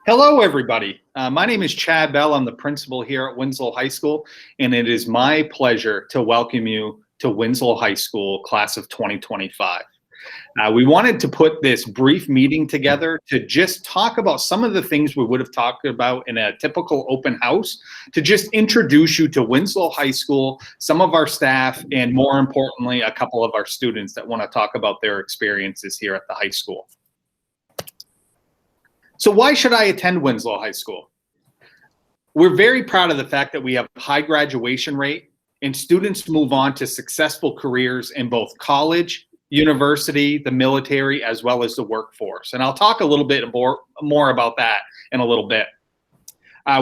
Hello, everybody. My name is Chad Bell. I'm the principal here at Winslow High School, and it is my pleasure to welcome you to Winslow High School class of 2025. We wanted to put this brief meeting together to just talk about some of the things we would have talked about in a typical open house, to just introduce you to Winslow High School, some of our staff, and more importantly, a couple of our students that want to talk about their experiences here at the high school. So why should I attend Winslow High School? We're very proud of the fact that we have a high graduation rate and students move on to successful careers in both college, university, the military, as well as the workforce. And I'll talk a little bit more about that in a little bit.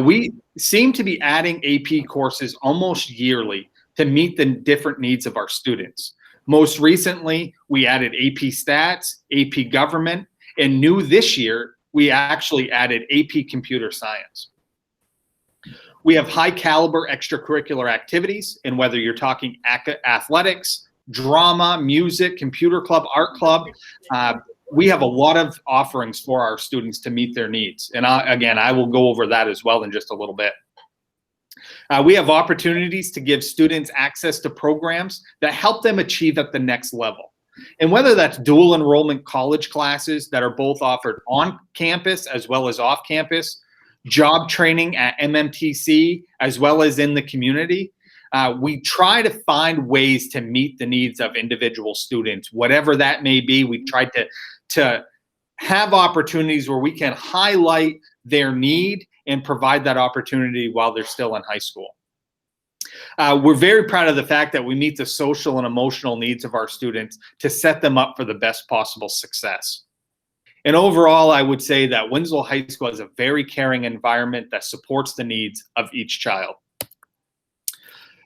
We seem to be adding AP courses almost yearly to meet the different needs of our students. Most recently, we added AP Stats, AP Government, and new this year, we actually added AP Computer Science. We have high caliber extracurricular activities, and whether you're talking athletics, drama, music, computer club, art club, we have a lot of offerings for our students to meet their needs. And again, I will go over that as well in just a little bit. We have opportunities to give students access to programs that help them achieve at the next level. And whether that's dual enrollment college classes that are both offered on campus as well as off campus, job training at MMTC, as well as in the community, we try to find ways to meet the needs of individual students, whatever that may be. We try to have opportunities where we can highlight their need and provide that opportunity while they're still in high school. We're very proud of the fact that we meet the social and emotional needs of our students to set them up for the best possible success. And overall, I would say that Winslow High School has a very caring environment that supports the needs of each child.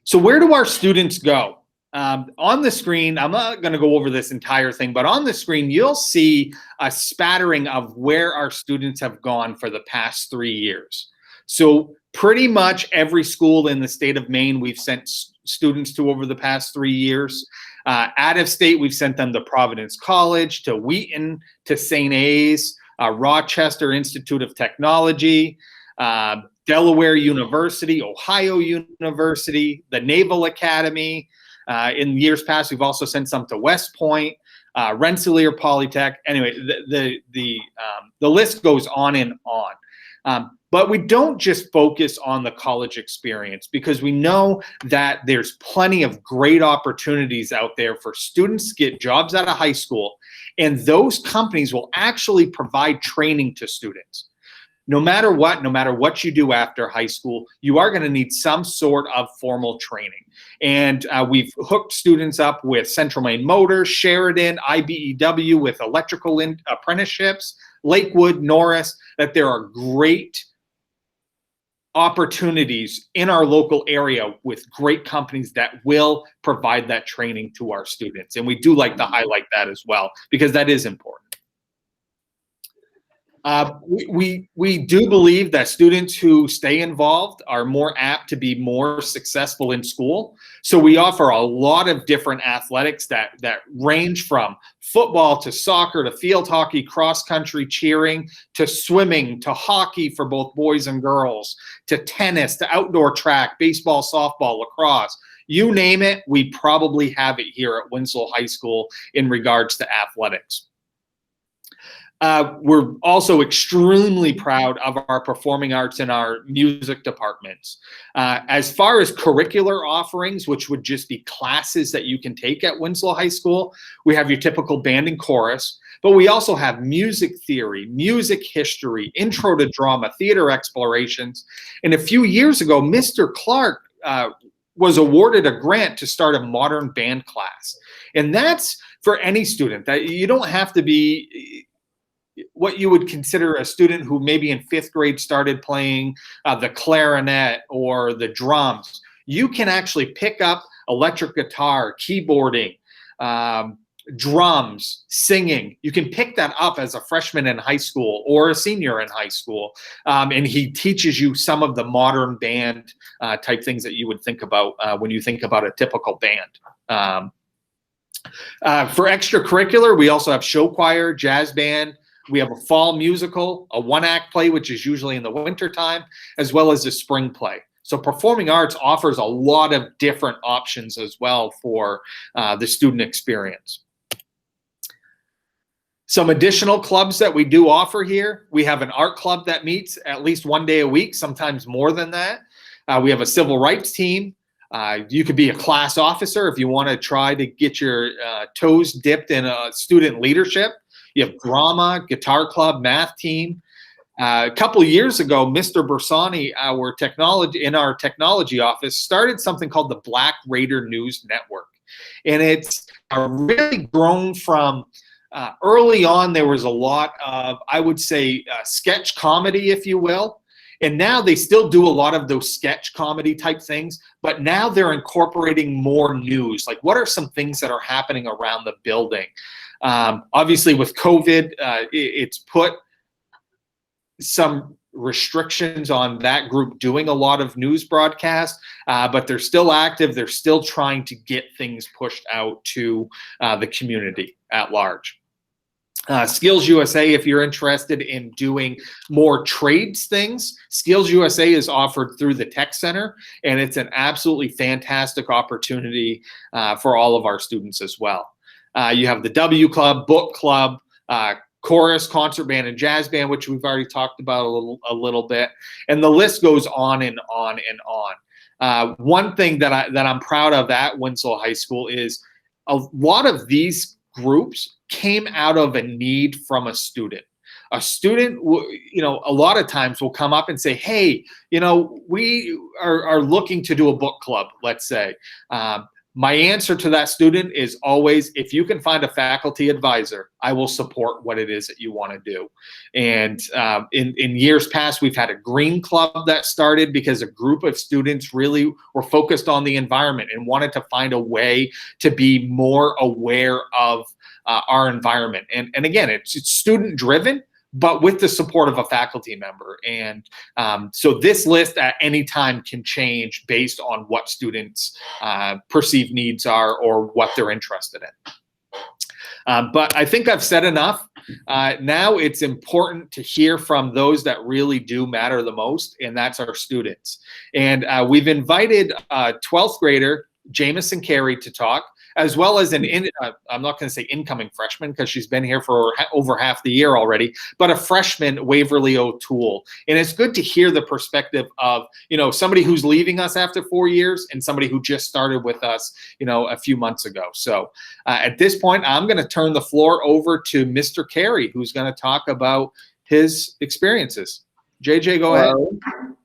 So where do our students go? On the screen, I'm not going to go over this entire thing, but on the screen, you'll see a spattering of where our students have gone for the past 3 years. So pretty much every school in the state of Maine we've sent students to over the past 3 years. Out of state, we've sent them to Providence College, to Wheaton, to St. A's, Rochester Institute of Technology, Delaware University, Ohio University, the Naval Academy. In years past, we've also sent some to West Point, Rensselaer Polytech. Anyway, the list goes on and on. But we don't just focus on the college experience, because we know that there's plenty of great opportunities out there for students to get jobs out of high school, and those companies will actually provide training to students. No matter what you do after high school, you are going to need some sort of formal training. And we've hooked students up with Central Maine Motors, Sheridan, IBEW with electrical apprenticeships, Lakewood, Norris, that there are great opportunities in our local area with great companies that will provide that training to our students. And we do like to highlight that as well, because that is important. We do believe that students who stay involved are more apt to be more successful in school. So we offer a lot of different athletics that range from football to soccer to field hockey, cross country, cheering, to swimming, to hockey for both boys and girls, to tennis, to outdoor track, baseball, softball, lacrosse. You name it, we probably have it here at Winslow High School in regards to athletics. We're also extremely proud of our performing arts and our music departments. As far as curricular offerings, which would just be classes that you can take at Winslow High School, we have your typical band and chorus, but we also have music theory, music history, intro to drama, theater explorations. And a few years ago, Mr. Clark was awarded a grant to start a modern band class. And that's for any student. That you don't have to be what you would consider a student who maybe in 5th grade started playing the clarinet or the drums. You can actually pick up electric guitar, keyboarding, drums, singing. You can pick that up as a freshman in high school or a senior in high school. And he teaches you some of the modern band type things that you would think about when you think about a typical band. For extracurricular, we also have show choir, jazz band, We have a fall musical, a one-act play, which is usually in the wintertime, as well as a spring play. So performing arts offers a lot of different options as well for the student experience. Some additional clubs that we do offer here. We have an art club that meets at least one day a week, sometimes more than that. We have a civil rights team. You could be a class officer if you want to try to get your toes dipped in student leadership. You have drama, guitar club, math team. A couple of years ago, Mr. Bersani, our technology office, started something called the Black Raider News Network. And it's really grown from early on, there was a lot of, I would say, sketch comedy, if you will. And now they still do a lot of those sketch comedy type things, but now they're incorporating more news. Like, what are some things that are happening around the building? Obviously, with COVID, it's put some restrictions on that group doing a lot of news broadcasts, but they're still active. They're still trying to get things pushed out to the community at large. Skills USA, if you're interested in doing more trades things, Skills USA is offered through the Tech Center, and it's an absolutely fantastic opportunity for all of our students as well. You have the W Club, Book Club, chorus, concert band, and jazz band, which we've already talked about a little bit, and the list goes on and on and on. One thing that I'm proud of at Winslow High School is a lot of these groups came out of a need from a student. A student, you know, a lot of times will come up and say, hey, you know, we are looking to do a book club, let's say. My answer to that student is always, if you can find a faculty advisor, I will support what it is that you want to do. And in years past, we've had a green club that started because a group of students really were focused on the environment and wanted to find a way to be more aware of our environment. And again, it's student driven, but with the support of a faculty member. And so this list at any time can change based on what students' perceived needs are or what they're interested in. But I think I've said enough. Now it's important to hear from those that really do matter the most, and that's our students. And we've invited 12th grader Jamison Carey to talk, as well as I'm not going to say incoming freshman because she's been here for over half the year already, but a freshman, Waverly O'Toole. And it's good to hear the perspective of, you know, somebody who's leaving us after 4 years and somebody who just started with us, you know, a few months ago. So at this point, I'm going to turn the floor over to Mr. Carey, who's going to talk about his experiences. JJ, go ahead.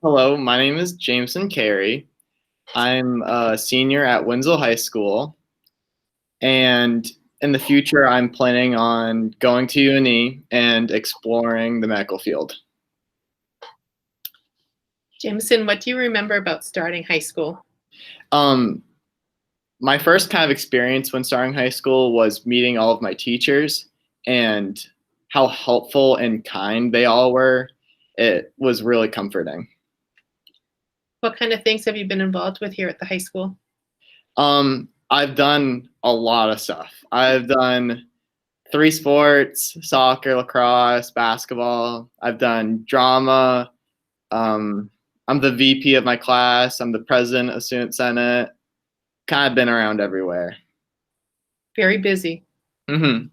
Hello, my name is Jameson Carey. I'm a senior at Winslow High School. And in the future, I'm planning on going to UNE and exploring the medical field. Jameson, what do you remember about starting high school? My first kind of experience when starting high school was meeting all of my teachers and how helpful and kind they all were. It was really comforting. What kind of things have you been involved with here at the high school? I've done a lot of stuff. I've done 3 sports: soccer, lacrosse, basketball. I've done drama. I'm the VP of my class. I'm the president of Student Senate. Kind of been around everywhere. Very busy. Mm-hmm.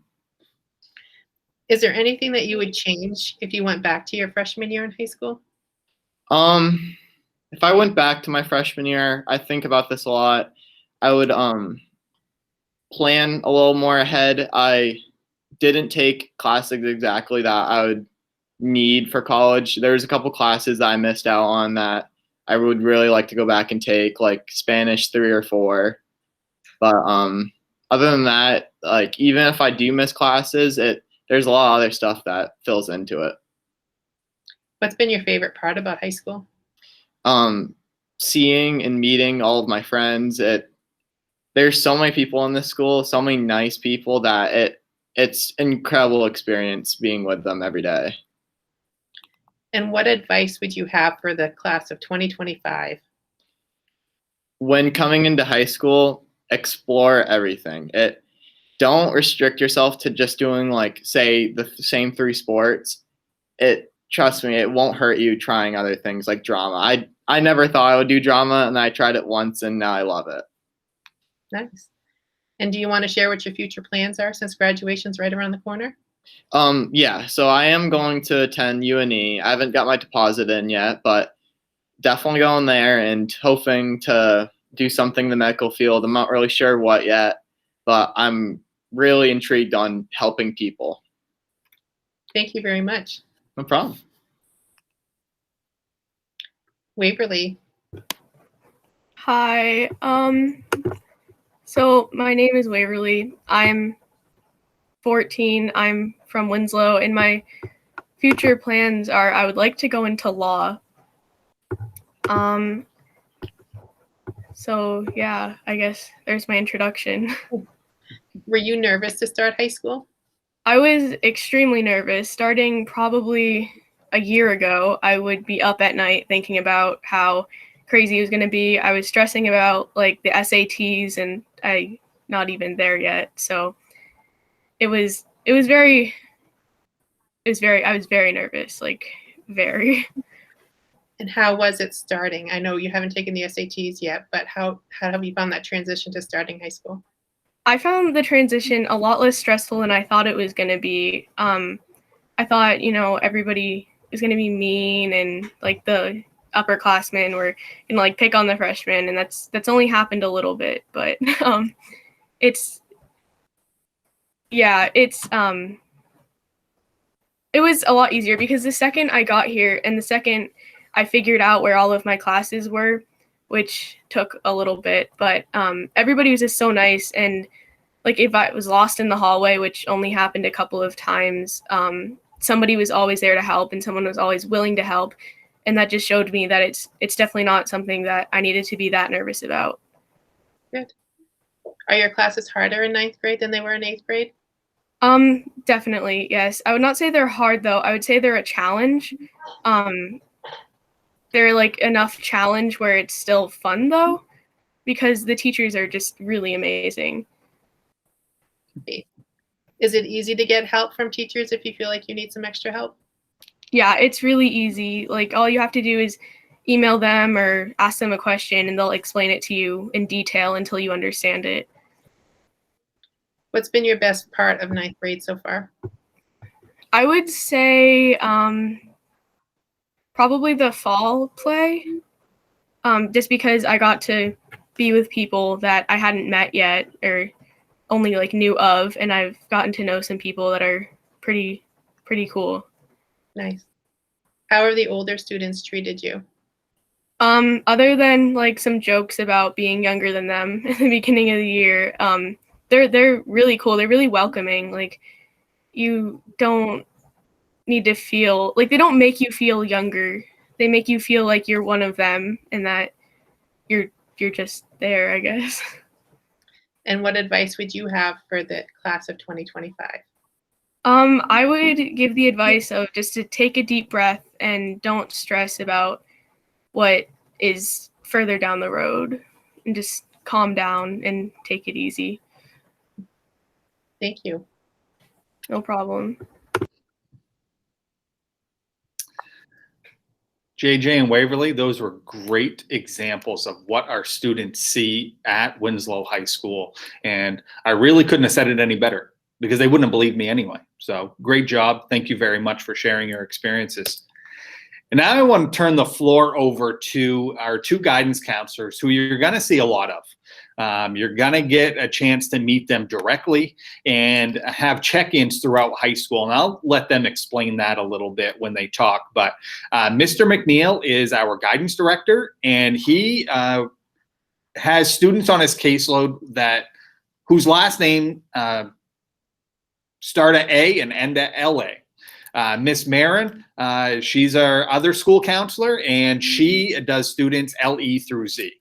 Is there anything that you would change if you went back to your freshman year in high school? If I went back to my freshman year, I think about this a lot. I would plan a little more ahead. I didn't take classes exactly that I would need for college. There's a couple classes that I missed out on that I would really like to go back and take, like Spanish 3 or 4. But other than that, like, even if I do miss classes, there's a lot of other stuff that fills into it. What's been your favorite part about high school? Seeing and meeting all of my friends. There's so many people in this school, so many nice people that it's an incredible experience being with them every day. And what advice would you have for the class of 2025? When coming into high school, explore everything. don't restrict yourself to just doing like, say, the same 3 sports. Trust me, it won't hurt you trying other things like drama. I never thought I would do drama, and I tried it once, and now I love it. Nice. And do you want to share what your future plans are since graduation's right around the corner? Yeah, so I am going to attend UNE. I haven't got my deposit in yet, but definitely going there and hoping to do something in the medical field. I'm not really sure what yet, but I'm really intrigued on helping people. Thank you very much. No problem. Waverly. Hi. So my name is Waverly. I'm 14. I'm from Winslow, and my future plans are I would like to go into law. So yeah, I guess there's my introduction. Were you nervous to start high school? I was extremely nervous. Starting probably a year ago, I would be up at night thinking about how crazy it was going to be. I was stressing about like the SATs, and I not even there yet. So I was very nervous, like very. And how was it starting? I know you haven't taken the SATs yet, but how have you found that transition to starting high school? I found the transition a lot less stressful than I thought it was going to be. I thought, everybody was going to be mean, and like the upperclassmen were going to like pick on the freshmen, and that's only happened a little bit, but it was a lot easier because the second I got here and the second I figured out where all of my classes were, which took a little bit, but everybody was just so nice. And like if I was lost in the hallway, which only happened a couple of times, somebody was always there to help, and someone was always willing to help. And that just showed me that it's definitely not something that I needed to be that nervous about. Good. Are your classes harder in 9th grade than they were in 8th grade? Definitely, yes. I would not say they're hard though. I would say they're a challenge. They're like enough challenge where it's still fun though, because the teachers are just really amazing. Is it easy to get help from teachers if you feel like you need some extra help? Yeah, it's really easy. Like all you have to do is email them or ask them a question, and they'll explain it to you in detail until you understand it. What's been your best part of 9th grade so far? I would say probably the fall play, just because I got to be with people that I hadn't met yet or only like knew of, and I've gotten to know some people that are pretty cool. Nice. How have the older students treated you? Other than like some jokes about being younger than them at the beginning of the year, they're really cool. They're really welcoming. Like you don't need to feel like they don't make you feel younger. They make you feel like you're one of them and that you're just there, I guess. And what advice would you have for the class of 2025? I would give the advice of just to take a deep breath and don't stress about what is further down the road, and just calm down and take it easy. Thank you. No problem. JJ and Waverly, those were great examples of what our students see at Winslow High School. And I really couldn't have said it any better because they wouldn't have believed me anyway. So great job. Thank you very much for sharing your experiences. And now I want to turn the floor over to our 2 guidance counselors who you're going to see a lot of. You're going to get a chance to meet them directly and have check-ins throughout high school. And I'll let them explain that a little bit when they talk. But Mr. McNeil is our guidance director, and he has students on his caseload whose last name start at A and end at LA. Miss Marin, she's our other school counselor, and she does students LE through Z.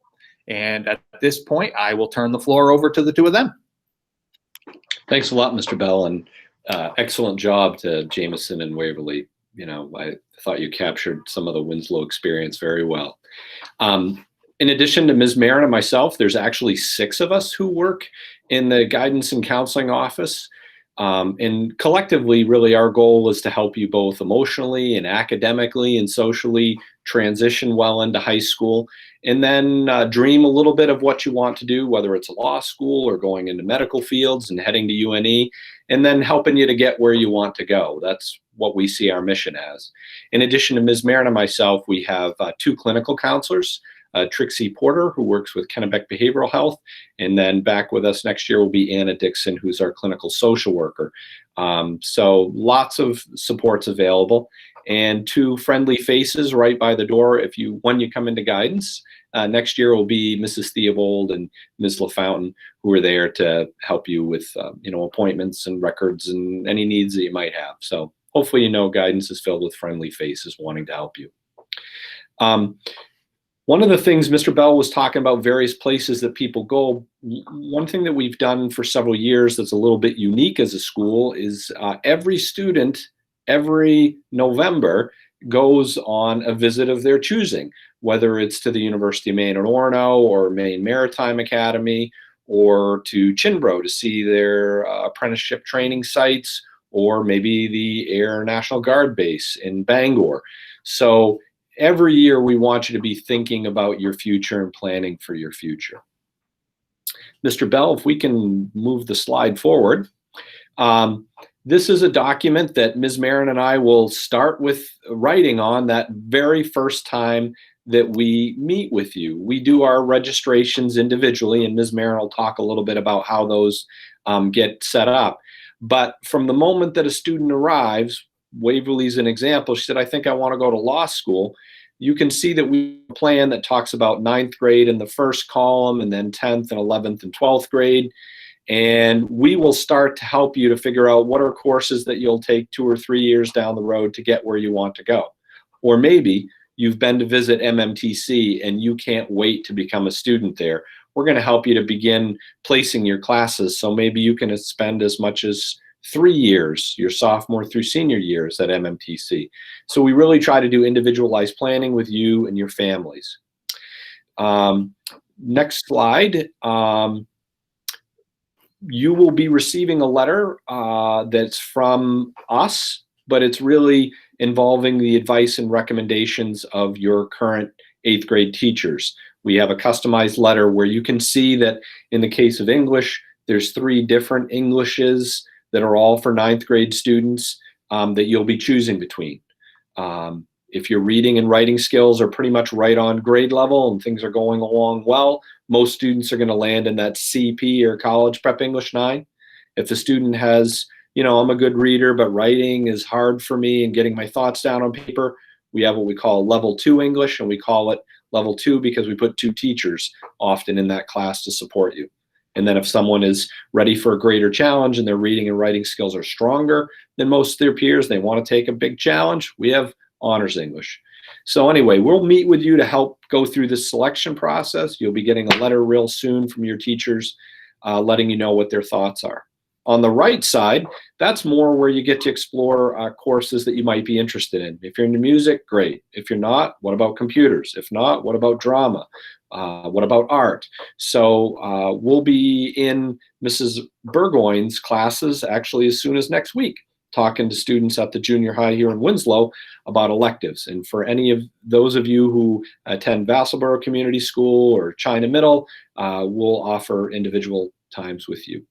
And at this point, I will turn the floor over to the 2 of them. Thanks a lot, Mr. Bell, and excellent job to Jameson and Waverly. I thought you captured some of the Winslow experience very well. In addition to Ms. Marin and myself, there's actually 6 of us who work in the guidance and counseling office. And collectively, really, our goal is to help you both emotionally and academically and socially transition well into high school, and then dream a little bit of what you want to do, whether it's law school or going into medical fields and heading to UNE, and then helping you to get where you want to go. That's what we see our mission as. In addition to Ms. Marin and myself, we have 2 clinical counselors, Trixie Porter, who works with Kennebec Behavioral Health, and then back with us next year will be Anna Dixon, who's our clinical social worker. So lots of supports available, and 2 friendly faces right by the door when you come into guidance. Next year will be Mrs. Theobald and Ms. LaFountain, who are there to help you with appointments and records and any needs that you might have. So hopefully guidance is filled with friendly faces wanting to help you. One of the things Mr. Bell was talking about, various places that people go. One thing that we've done for several years that's a little bit unique as a school is every student every November goes on a visit of their choosing, whether it's to the University of Maine at Orono or Maine Maritime Academy, or to Chinbro to see their apprenticeship training sites, or maybe the Air National Guard base in Bangor. So every year we want you to be thinking about your future and planning for your future. Mr. Bell, if we can move the slide forward. This is a document that Ms. Marin and I will start with writing on that very first time that we meet with you. We do our registrations individually, and Ms. Marin will talk a little bit about how those get set up. But from the moment that a student arrives, Waverly's an example. She said, I think I want to go to law school. You can see that we have a plan that talks about 9th grade in the first column, and then 10th and 11th and 12th grade. And we will start to help you to figure out what are courses that you'll take 2 or 3 years down the road to get where you want to go. Or maybe you've been to visit MMTC and you can't wait to become a student there. We're going to help you to begin placing your classes. So maybe you can spend as much as 3 years, your sophomore through senior years at MMTC. So we really try to do individualized planning with you and your families. Next slide. You will be receiving a letter that's from us, but it's really involving the advice and recommendations of your current 8th grade teachers. We have a customized letter where you can see that in the case of English, there's 3 different Englishes that are all for 9th grade students that you'll be choosing between. If your reading and writing skills are pretty much right on grade level and things are going along well, most students are going to land in that CP or College Prep English 9. If the student has, I'm a good reader, but writing is hard for me and getting my thoughts down on paper, we have what we call level 2 English, and we call it level 2 because we put 2 teachers often in that class to support you. And then if someone is ready for a greater challenge and their reading and writing skills are stronger than most of their peers, they want to take a big challenge, we have Honors English. So anyway, we'll meet with you to help go through this selection process. You'll be getting a letter real soon from your teachers letting you know what their thoughts are. On the right side, that's more where you get to explore courses that you might be interested in. If you're into music, great. If you're not, what about computers? If not, what about drama? What about art? So we'll be in Mrs. Burgoyne's classes actually as soon as next week, talking to students at the junior high here in Winslow about electives. And for any of those of you who attend Vassalboro Community School or China Middle, we'll offer individual times with you.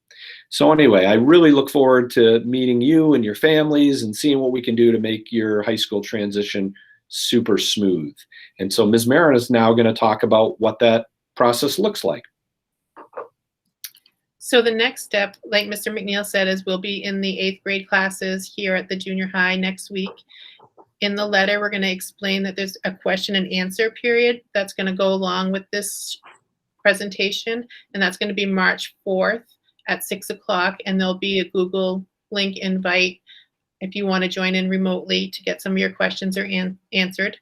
So anyway, I really look forward to meeting you and your families and seeing what we can do to make your high school transition super smooth. And so Ms. Marin is now going to talk about what that process looks like. So the next step, like Mr. McNeil said, is we'll be in the 8th grade classes here at the junior high next week. In the letter, we're going to explain that there's a question and answer period that's going to go along with this presentation, and that's going to be March 4th at 6 o'clock, and there'll be a Google link invite if you want to join in remotely to get some of your questions answered.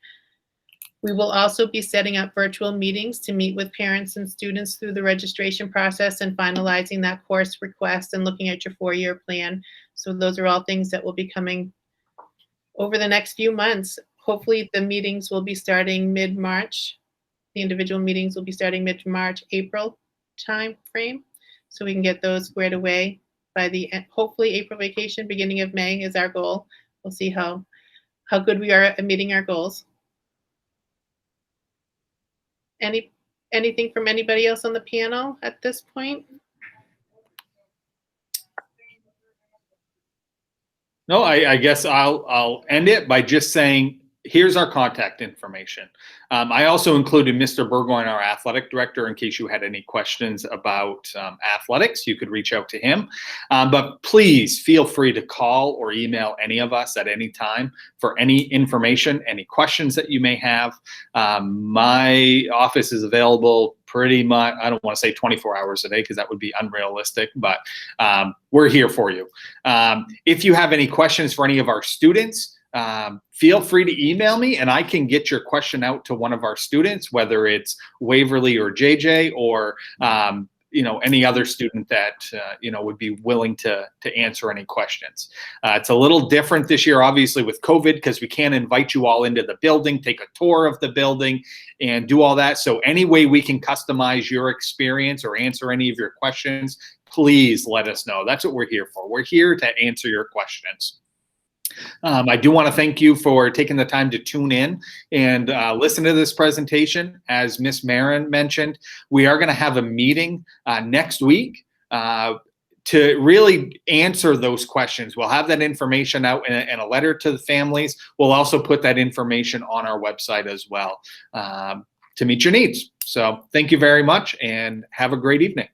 We will also be setting up virtual meetings to meet with parents and students through the registration process and finalizing that course request and looking at your 4-year plan. So those are all things that will be coming over the next few months. Hopefully the meetings will be starting mid-March. The individual meetings will be starting mid-March, April time frame. so we can get those squared away by the hopefully April vacation, beginning of May is our goal. We'll see how good we are at meeting our goals. Anything from anybody else on the panel at this point? No, I guess I'll end it by just saying, here's our contact information. I also included Mr. Burgoyne, our athletic director, in case you had any questions about athletics. You could reach out to him. But please feel free to call or email any of us at any time for any information, any questions that you may have. My office is available pretty much, I don't want to say 24 hours a day because that would be unrealistic, but we're here for you. If you have any questions for any of our students, feel free to email me and I can get your question out to one of our students, whether it's Waverly or JJ or any other student that would be willing to answer any questions. It's a little different this year, obviously, with COVID, because we can't invite you all into the building, take a tour of the building, and do all that. So any way we can customize your experience or answer any of your questions, please let us know. That's what we're here for. We're here to answer your questions. I do want to thank you for taking the time to tune in and listen to this presentation. As Ms. Marin mentioned, we are going to have a meeting next week to really answer those questions. We'll have that information out in a letter to the families. We'll also put that information on our website as well to meet your needs. So thank you very much and have a great evening.